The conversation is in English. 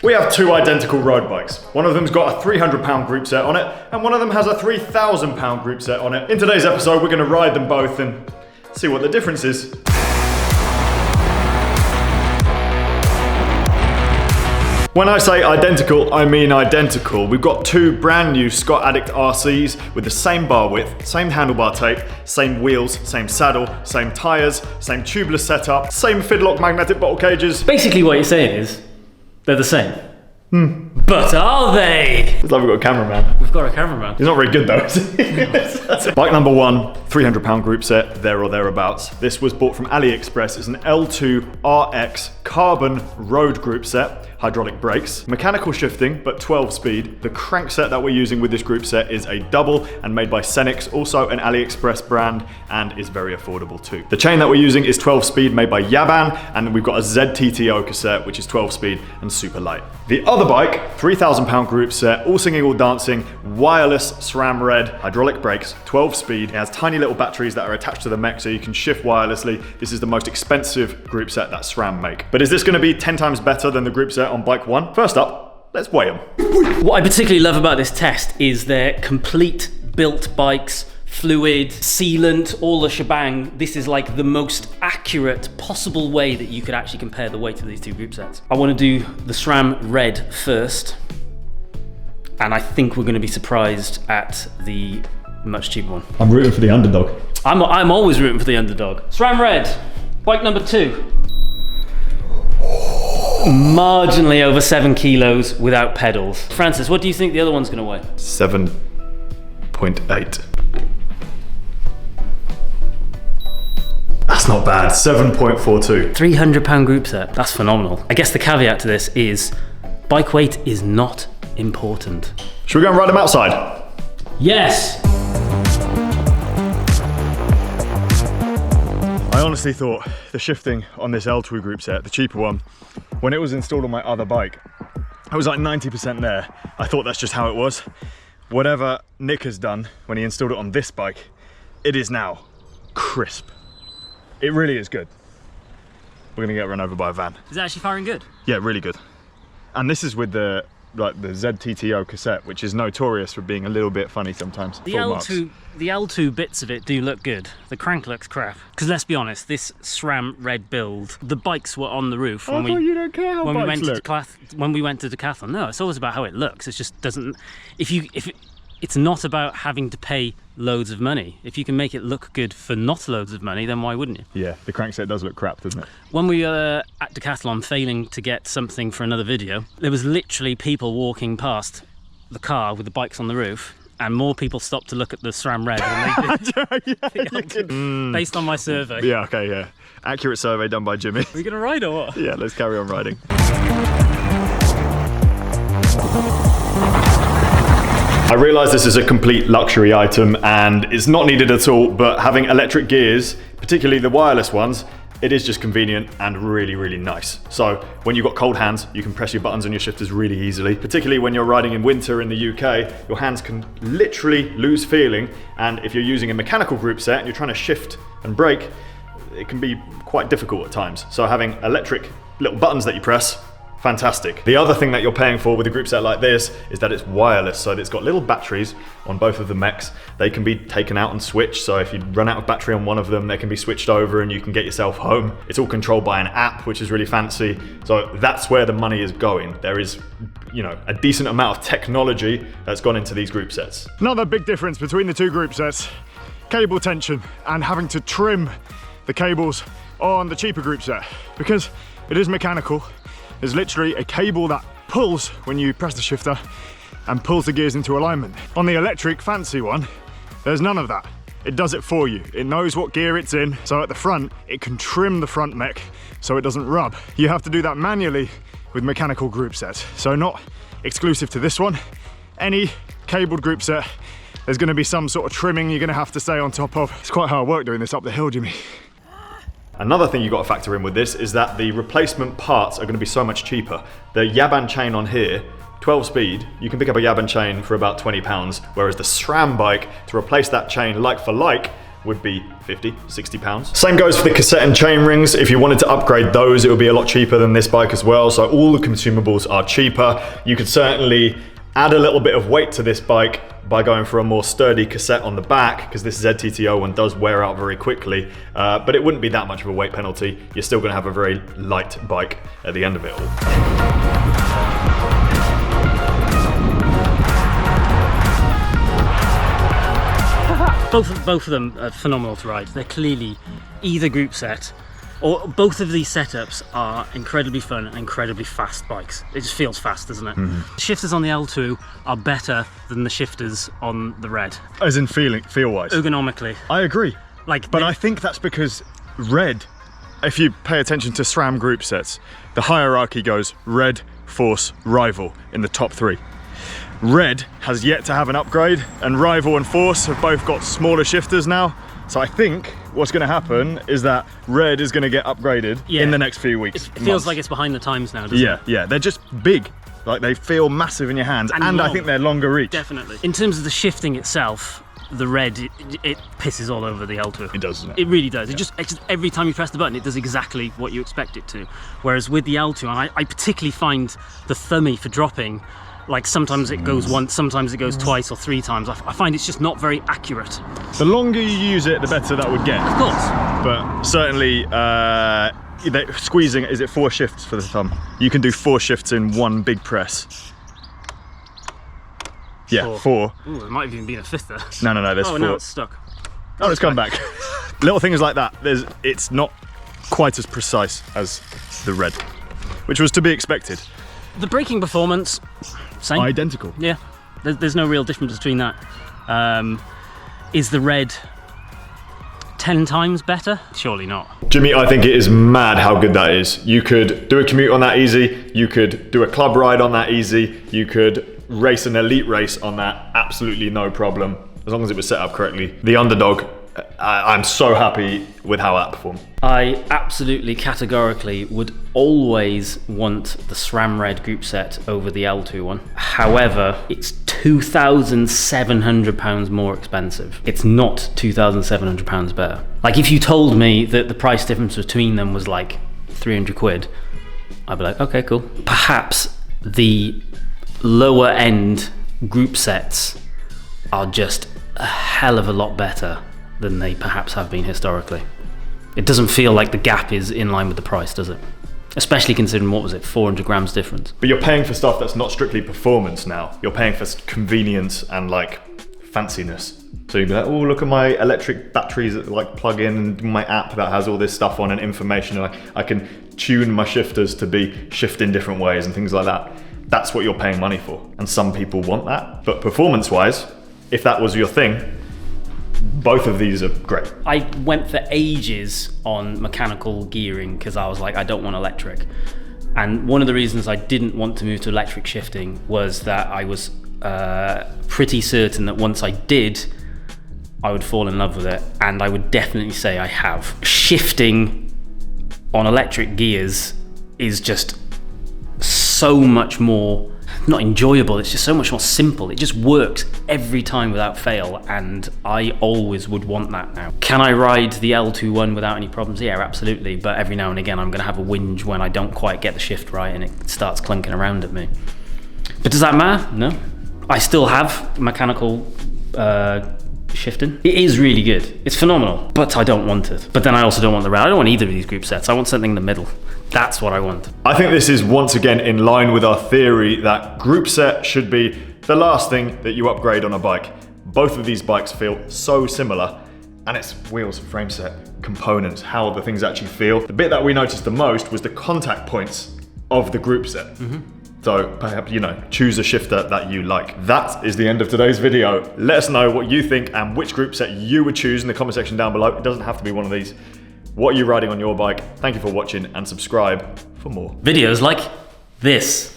We have two identical road bikes. One of them's got a 300-pound group set on it, and one of them has a 3,000-pound group set on it. In today's episode, we're going to ride them both and see what the difference is. When I say identical, I mean identical. We've got two brand new Scott Addict RCs with the same bar width, same handlebar tape, same wheels, same saddle, same tyres, same tubeless setup, same Fidlock magnetic bottle cages. Basically what you're saying is, they're the same. But are they? It's like we've got a cameraman. We've got a cameraman. He's not very good though, is he? Bike number one, 300-pound group set, there or thereabouts. This was bought from AliExpress. It's an L2 RX carbon road group set. Hydraulic brakes, mechanical shifting, but 12 speed. The crankset that we're using with this group set is a double and made by Senix, also an AliExpress brand, and is very affordable too. The chain that we're using is 12 speed, made by Yaban, and we've got a ZTTO cassette, which is 12 speed and super light. The other bike, 3,000-pound group set, all singing, all dancing, wireless SRAM red, hydraulic brakes, 12 speed. It has tiny little batteries that are attached to the mech so you can shift wirelessly. This is the most expensive group set that SRAM make. But is this going to be 10 times better than the group set on bike one? First up, let's weigh them. What I particularly love about this test is their complete built bikes, fluid, sealant, all the shebang. This is like the most accurate possible way that you could actually compare the weight of these two group sets. I want to do the SRAM red first, and I think we're going to be surprised at the much cheaper one. I'm rooting for the underdog. I'm always rooting for the underdog. SRAM red, bike number 2. Marginally over 7 kilos without pedals. Francis, what do you think the other one's going to weigh? 7.8. That's not bad. 7.42. 300-pound group set. That's phenomenal. I guess the caveat to this is bike weight is not important. Should we go and ride them outside? Yes! I honestly thought the shifting on this L2 group set, the cheaper one, when it was installed on my other bike, it was like 90% there. I thought that's just how it was. Whatever Nick has done when he installed it on this bike, it is now crisp. It really is good. We're gonna get run over by a van. Is it actually firing good? Yeah, really good. And this is with the ZTTO cassette, which is notorious for being a little bit funny sometimes. The L2 bits of it do look good. The crank looks crap. Because let's be honest, this SRAM red build, the bikes were on the roof when you don't care how when we bikes went look. when we went to Decathlon. No, it's always about how it looks. It just doesn't. It's not about having to pay loads of money. If you can make it look good for not loads of money, then why wouldn't you? Yeah, the crankset does look crap, doesn't it? When we were at Decathlon failing to get something for another video, there was literally people walking past the car with the bikes on the roof, and more people stopped to look at the SRAM red than they did based on my survey. Yeah, okay, yeah. Accurate survey done by Jimmy. Are we gonna ride or what? Yeah, let's carry on riding. I realise this is a complete luxury item and it's not needed at all, but having electric gears, particularly the wireless ones, it is just convenient and really, really nice. So when you've got cold hands, you can press your buttons on your shifters really easily, particularly when you're riding in winter in the UK, your hands can literally lose feeling. And if you're using a mechanical group set and you're trying to shift and brake, it can be quite difficult at times. So having electric little buttons that you press, fantastic. The other thing that you're paying for with a group set like this is that it's wireless, so it's got little batteries on both of the mechs. They can be taken out and switched, so if you run out of battery on one of them, they can be switched over and you can get yourself home. It's all controlled by an app, which is really fancy. So that's where the money is going. There is, a decent amount of technology that's gone into these group sets. Another big difference between the two group sets, cable tension and having to trim the cables on the cheaper group set. Because it is mechanical, there's literally a cable that pulls when you press the shifter and pulls the gears into alignment. On the electric fancy one, there's none of that. It does it for you. It knows what gear it's in. So at the front, it can trim the front mech so it doesn't rub. You have to do that manually with mechanical group sets. So not exclusive to this one. Any cabled group set, there's gonna be some sort of trimming you're gonna have to stay on top of. It's quite hard work doing this up the hill, Jimmy. Another thing you've got to factor in with this is that the replacement parts are going to be so much cheaper. The Yaban chain on here, 12 speed, you can pick up a Yaban chain for about £20, whereas the SRAM bike, to replace that chain like for like, would be 50, 60 pounds. Same goes for the cassette and chain rings. If you wanted to upgrade those, it would be a lot cheaper than this bike as well. So all the consumables are cheaper. You could certainly add a little bit of weight to this bike by going for a more sturdy cassette on the back, because this ZTTO one does wear out very quickly, but it wouldn't be that much of a weight penalty. You're still going to have a very light bike at the end of it all. Both of them are phenomenal to ride. They're clearly either Groupset, or both of these setups are incredibly fun and incredibly fast bikes. It just feels fast, doesn't it? The shifters on the L2 are better than the shifters on the Red. As in feel-wise? Ergonomically. I agree. But I think that's because Red, if you pay attention to SRAM group sets, the hierarchy goes Red, Force, Rival in the top 3. Red has yet to have an upgrade, and Rival and Force have both got smaller shifters now. So I think what's going to happen is that Red is going to get upgraded in the next few weeks. It feels like it's behind the times now, doesn't it? Yeah, they're just big. Like, they feel massive in your hands, and I think they're longer reach. Definitely. In terms of the shifting itself, the Red, it pisses all over the L2. It does, doesn't it? It really does. It just every time you press the button, it does exactly what you expect it to. Whereas with the L2, and I particularly find the thummy for dropping, like sometimes it goes once, sometimes it goes twice or 3 times. I find it's just not very accurate. The longer you use it, the better that would get. Of course. But certainly, squeezing, is it 4 shifts for the thumb? You can do 4 shifts in one big press. Yeah, 4. Ooh, there might have even been a 5th there. No, there's 4. Oh, now it's stuck. Oh, it's come back. Little things like that. It's not quite as precise as the Red, which was to be expected. The braking performance, same. Identical. Yeah, there's no real difference between that. Is the Red 10 times better? Surely not. Jimmy, I think it is mad how good that is. You could do a commute on that easy. You could do a club ride on that easy. You could race an elite race on that, absolutely no problem, as long as it was set up correctly. The Underdog, I'm so happy with how that performed. I absolutely categorically would always want the SRAM Red group set over the L2 one. However, it's £2,700 more expensive. It's not £2,700 better. Like, if you told me that the price difference between them was like 300 quid, I'd be like, okay, cool. Perhaps the lower end group sets are just a hell of a lot better than they perhaps have been historically. It doesn't feel like the gap is in line with the price, does it? Especially considering, what was it, 400 grams difference. But you're paying for stuff that's not strictly performance now. You're paying for convenience and like fanciness. So you'd be like, oh, look at my electric batteries that like plug in, and my app that has all this stuff on and information, and I can tune my shifters to be shift in different ways and things like that. That's what you're paying money for. And some people want that. But performance-wise, if that was your thing, both of these are great. I went for ages on mechanical gearing because I was like, I don't want electric. And one of the reasons I didn't want to move to electric shifting was that I was pretty certain that once I did, I would fall in love with it. And I would definitely say I have. Shifting on electric gears is just so much more, not enjoyable, it's just so much more simple. It just works every time without fail, and I always would want that now. Can I ride the L21 without any problems? Yeah, absolutely, but every now and again I'm going to have a whinge when I don't quite get the shift right and it starts clunking around at me. But does that matter? No. I still have mechanical shifting. It is really good. It's phenomenal, but I don't want it. But then I also don't want the Red. I don't want either of these group sets. I want something in the middle. That's what I want. I think this is once again in line with our theory that group set should be the last thing that you upgrade on a bike. Both of these bikes feel so similar, and it's wheels, frame set, components, how the things actually feel. The bit that we noticed the most was the contact points of the group set. So perhaps, choose a shifter that you like. That is the end of today's video. Let us know what you think and which group set you would choose in the comment section down below. It doesn't have to be one of these. What are you riding on your bike? Thank you for watching, and subscribe for more videos like this.